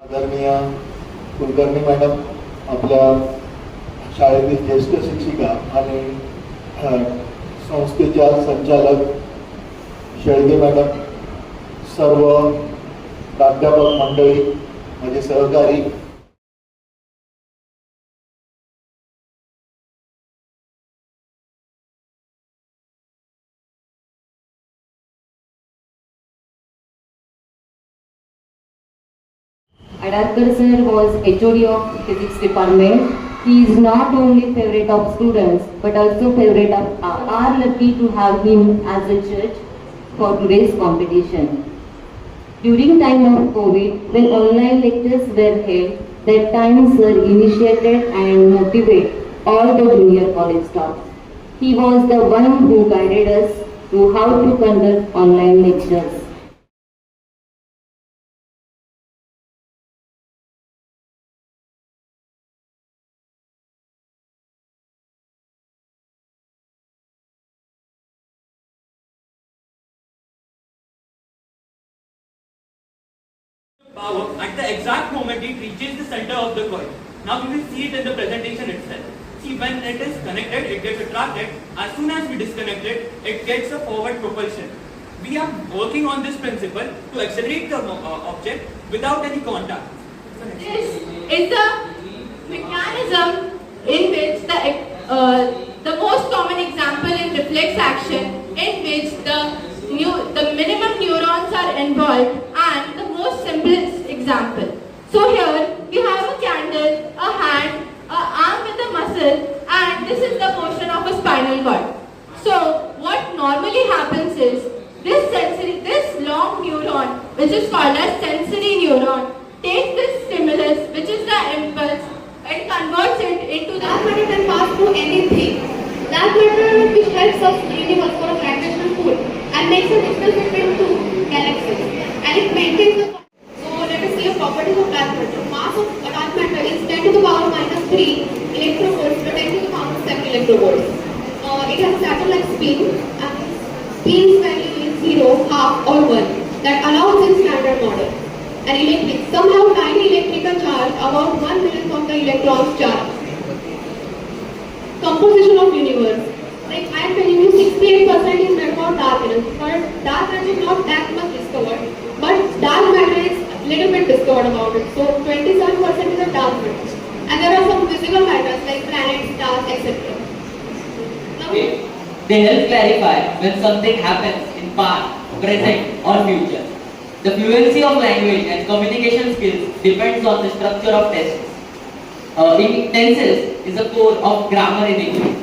आदरणीय कुलकर्णी मॅडम, आपल्या शाळेतील ज्येष्ठ शिक्षिका आणि संस्थेच्या संचालक शेळके मॅडम, सर्व प्राध्यापक मंडळी, माझे सहकारी, Adakar sir was HOD of Physics Department. He is not only favorite of students but also favorite of are lucky to have him as a judge for today's competition. During time of COVID, when online lectures were held, that time sir initiated and motivated all the junior college staff. He was the one who guided us to how to conduct online lectures. Power at the exact moment it reaches the center of the coil. Now we will see it in the presentation itself. See, when it is connected, it gets attracted. As soon as we disconnect it, it gets a forward propulsion. We are working on this principle to accelerate the object without any contact. This is the mechanism in which the most common example is reflex action, in which the minimum neurons are involved, and the most simplest example. So here we have a candle, a hand, an arm with a muscle, and this is the motion of a spinal cord. So what normally happens is this long neuron, which is called as sensory neuron, takes this stimulus, which is the impulse, and converts it into the dark matter can pass through anything. Dark matter which helps us universe for a gravitational pull and makes a distance between two galaxies, and it maintains the. So let us see the properties of dark matter. Mass of a dark matter is 10 to the power minus 3 electrovolts to 10 to the power 7 electrovolts. It has a Saturn-like spin, and spin's value is 0, half, or 1. That allows in standard model. An electric, somehow tiny electrical charge, about 1 millionth of the electron's charge. Composition of universe. Like I am telling you, 68% is made for dark energy. But dark energy is not that much discovered, but dark matter is little bit discovered about it. So 27% is a dark matter, and there are some visible matters like planets, stars, etc. They help clarify when something happens in past, present, or future. The fluency of language and communication skills depends on the structure of tenses. Tenses is the core of grammar in English.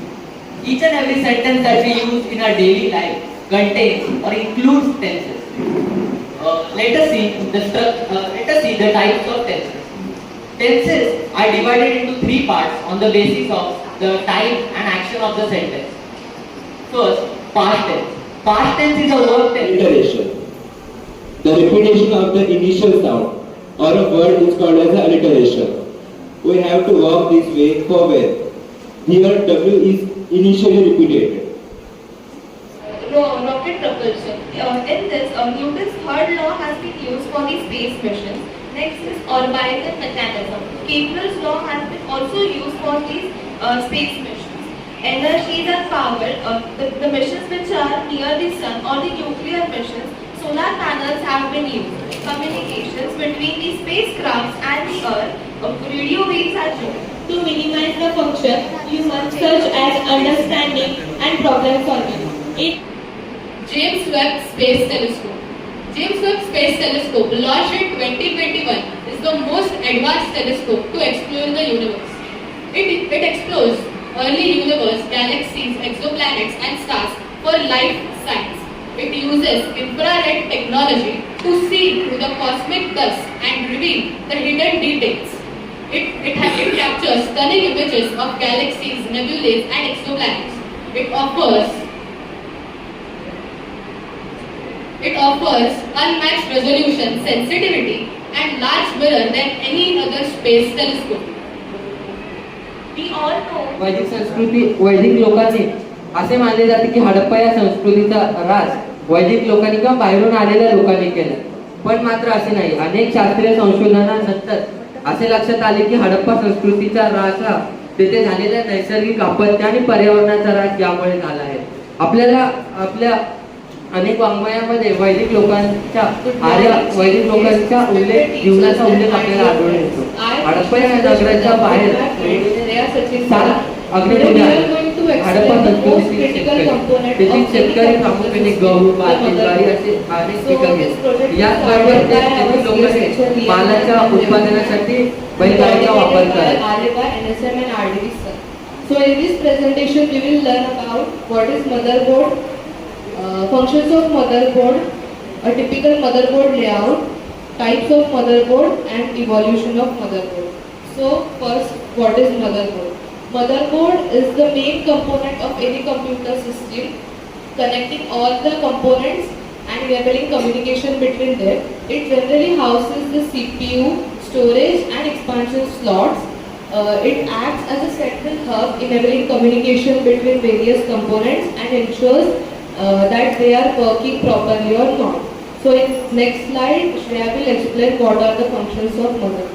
Each and every sentence that we use in our daily life contains or includes tenses. Let us see the types of tenses. Tenses are divided into three parts on the basis of the type and action of the sentence. First, past tense. Past tense is a verb tense. Alliteration. The repetition of the initial sound or a word is called as alliteration. We have to work this way for where. Here W is initially repeated. Rocket propulsion. In this, Newton's third law has been used for the space missions. Next is orbital mechanism. Kepler's law has been also used for these space missions. Energies and power. The missions which are near the sun or the nuclear missions, solar panels have been used. Communications between the spacecrafts and the Earth, radio waves are used. To minimize the function, you must such as understanding and problem solving. James Webb Space Telescope. James Webb Space Telescope, launched in 2021, is the most advanced telescope to explore the universe. It explores early universe, galaxies, exoplanets, and stars for life science. It uses infrared technology to see through the cosmic dust and reveal the hidden details. It captures stunning images of galaxies, nebulae, and exoplanets. It offers unmatched resolution, sensitivity, and large mirror than any other space telescope. We all know वैदिक लोकांनी असे मानले जाते की हडप्पा या संस्कृतीचा ऱ्हास वैदिक लोकांनी किंवा बाहेरून आलेल्या लोकांनी केला. पण मात्र असे नाही. अनेक शास्त्रीय संशोधनानंतर असे लक्षात आले की हडप्पा संस्कृतीचा ऱ्हास हा तेथे झालेल्या नैसर्गिक आपत्ती आणि पर्यावरणाचा ऱ्हास यामुळे झाला आहे. आपल्या अनेक वाङ्मयामध्ये वैदिक लोकांच्या उल्लेख जीवनाचा उल्लेख आपल्याला आढळून येतो. हडप्पा या नगराच्या बाहेर अग्निकुंड आहे. हडप्पा संस्कृतीतील शेतकरी प्रामुख्याने गहू, भात, ज्वारी असे अनेक पिकं घेतात. याचबरोबर तेथील लोक मालाच्या उत्पादनासाठी बैलगाडीचा वापर करतात. So in this presentation we will learn about what is motherboard, functions of motherboard, a typical motherboard layout, types of motherboard and evolution of motherboard. So first, what is motherboard? Motherboard is the main component of any computer system, connecting all the components and enabling communication between them. It generally houses the CPU, storage and expansion slots. It acts as a central hub enabling communication between various components and ensures that they are working properly or not. So in next slide, Shreya will explain what are the functions of motherboard.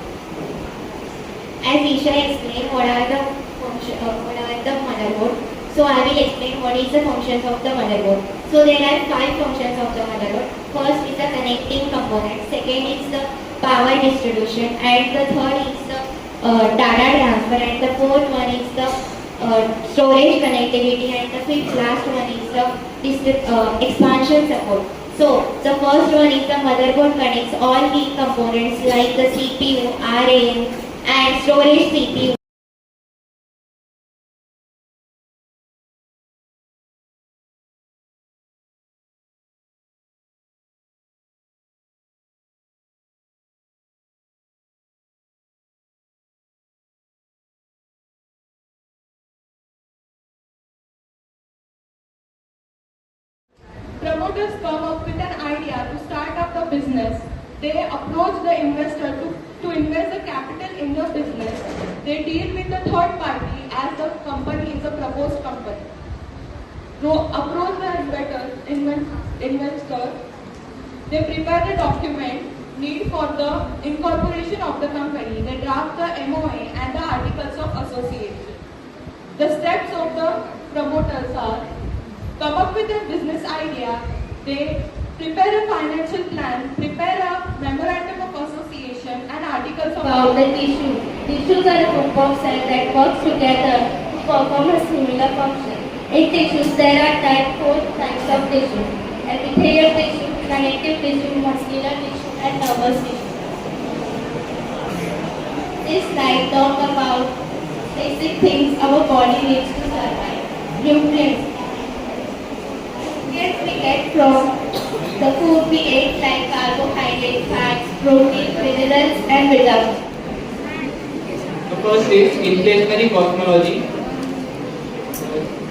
As Isha explained what are the motherboard, so I will explain what is the functions of the motherboard. So there are 5 functions of the motherboard. First is the connecting component, second is the power distribution, and the third is the data transfer, and the fourth one is the storage connectivity, and the fifth last one is the expansion support. So the first one is the motherboard connects all key components like the CPU, RAM and storage CPU. Promoters come up with an idea to start up the business. They approach the investor to invest the capital in the business. They deal with the third party as the company is a proposed company. Approach the investor. They prepare the document need for the incorporation of the company. They draft the MOA and the articles of association. The steps of the promoters are: come up with a business idea, they prepare a financial plan, prepare a memorandum of association and articles of About the tissue. Tissues are a group of cells that work together to perform a similar function. In tissues, there are 4 types of tissue: epithelial tissue, connective tissue, muscular tissue, and nervous tissue. This slide talks about basic things our body needs to survive. Nutrients. We get from the food we eat like carbohydrates, fats, protein, minerals and vitamins. The first is inflationary cosmology.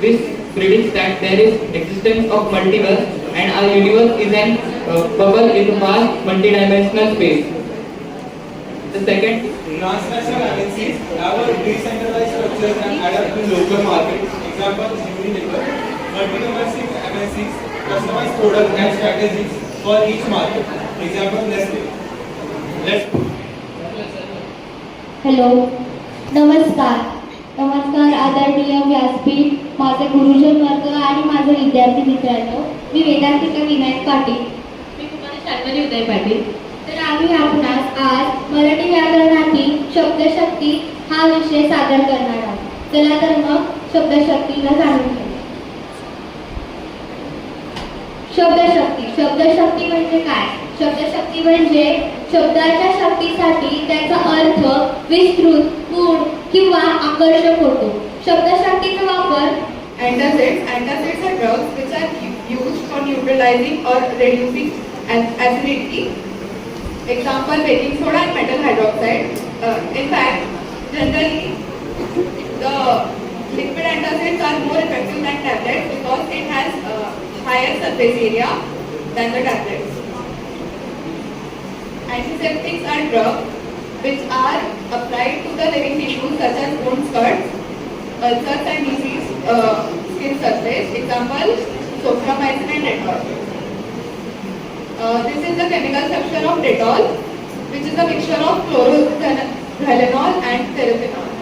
This predicts that there is existence of multiverse and our universe is an bubble in vast multidimensional space. The second, transnational MNCs have a decentralized structure and adapt to local markets. Example, Unilever. Multi-domestic MNCs customize products and strategies for each market. Example, Nestle. Hello, नमस्कार. आदरणीय व्यासपीठ, माझे गुरुजन वर्ग आणि माझे विद्यार्थी मित्रांनो, मी वेदांतिका विनायक पाटील. मी कुमारी शांतनी उदय पाटील. तर आम्ही आपणास आज मराठी व्याकरणातील शब्दशक्ती हा विषय सादर करणार आहोत. चला तर मग शब्दशक्तीला जाणून घेऊ. शब्दशक्ती म्हणजे काय? शब्दशक्ती म्हणजे शब्दाच्या शक्तीसाठी त्याचा अर्थ विस्तृत, गूढ किंवा आकर्षक होतो. शब्दशक्तीचा वापर Antacids are drugs which are used for neutralizing or reducing acidity. Example, baking soda and metal hydroxide. In fact, generally, the liquid antacids are more effective than tablets because it has higher surface area than the tablets. Antiseptics are drugs which are applied to the living tissues such as wounds, cuts, ulcers and diseased skin surface. Example, soframycin and Dettol. This is the chemical section of Dettol, which is a mixture of chlorothalonol and terephenol.